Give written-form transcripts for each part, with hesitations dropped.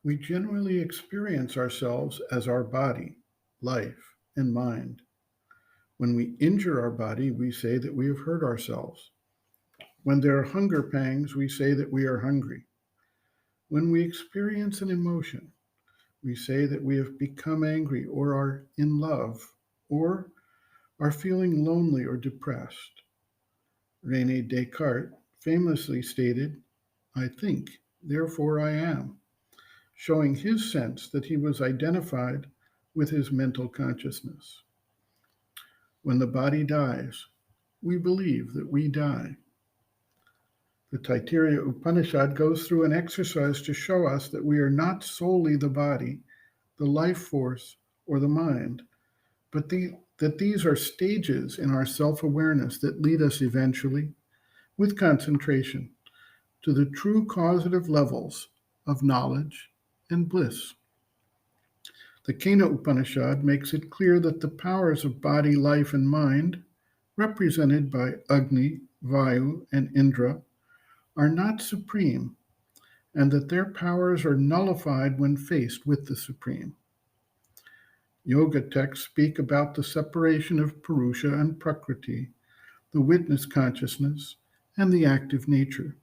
We generally experience ourselves as our body, life, and mind. When we injure our body, we say that we have hurt ourselves. When there are hunger pangs, we say that we are hungry. When we experience an emotion, we say that we have become angry or are in love or are feeling lonely or depressed. Rene Descartes famously stated, I think, therefore I am, showing his sense that he was identified with his mental consciousness. When the body dies, we believe that we die. The Taittiriya Upanishad goes through an exercise to show us that we are not solely the body, the life force, or the mind, but that these are stages in our self awareness that lead us eventually, with concentration, to the true causative levels of knowledge and bliss. The Kena Upanishad makes it clear that the powers of body, life, and mind, represented by Agni, Vayu, and Indra, are not supreme, and that their powers are nullified when faced with the supreme. Yoga texts speak about the separation of Purusha and Prakriti, the witness consciousness, and the active nature.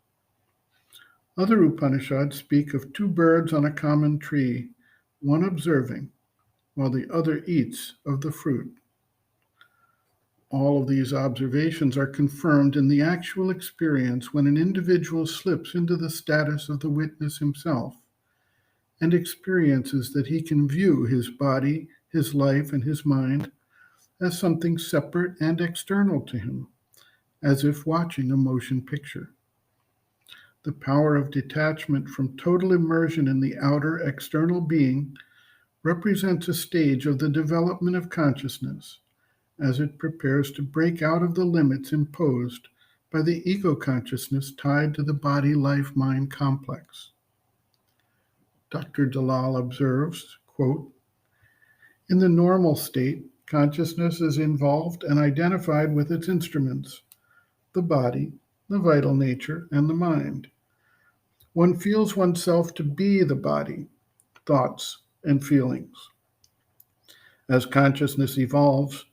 Other Upanishads speak of two birds on a common tree, one observing, while the other eats of the fruit. All of these observations are confirmed in the actual experience when an individual slips into the status of the witness himself and experiences that he can view his body, his life, and his mind as something separate and external to him, as if watching a motion picture. The power of detachment from total immersion in the outer external being represents a stage of the development of consciousness as it prepares to break out of the limits imposed by the ego consciousness tied to the body life mind complex. Dr. Dalal observes, quote, in the normal state, consciousness is involved and identified with its instruments, the body, the vital nature, and the mind. One feels oneself to be the body, thoughts, and feelings. As consciousness evolves,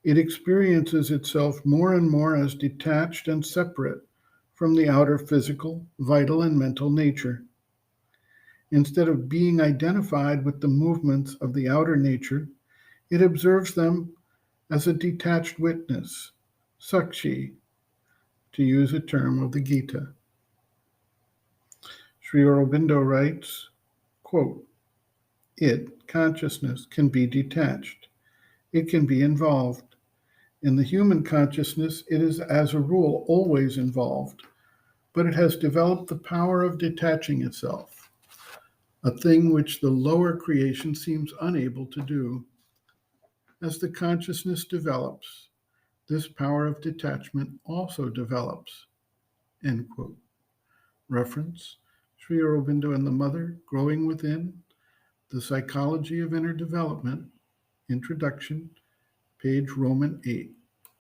it experiences itself more and more as detached and separate from the outer physical, vital, and mental nature. Instead of being identified with the movements of the outer nature, it observes them as a detached witness, sakshi, to use a term of the Gita. Sri Aurobindo writes, quote, it, consciousness, can be detached. It can be involved. In the human consciousness, it is, as a rule, always involved, but it has developed the power of detaching itself, a thing which the lower creation seems unable to do. As the consciousness develops, this power of detachment also develops. End quote. Reference Sri Aurobindo and the Mother, Growing Within, The Psychology of Inner Development, Introduction, page Roman 8.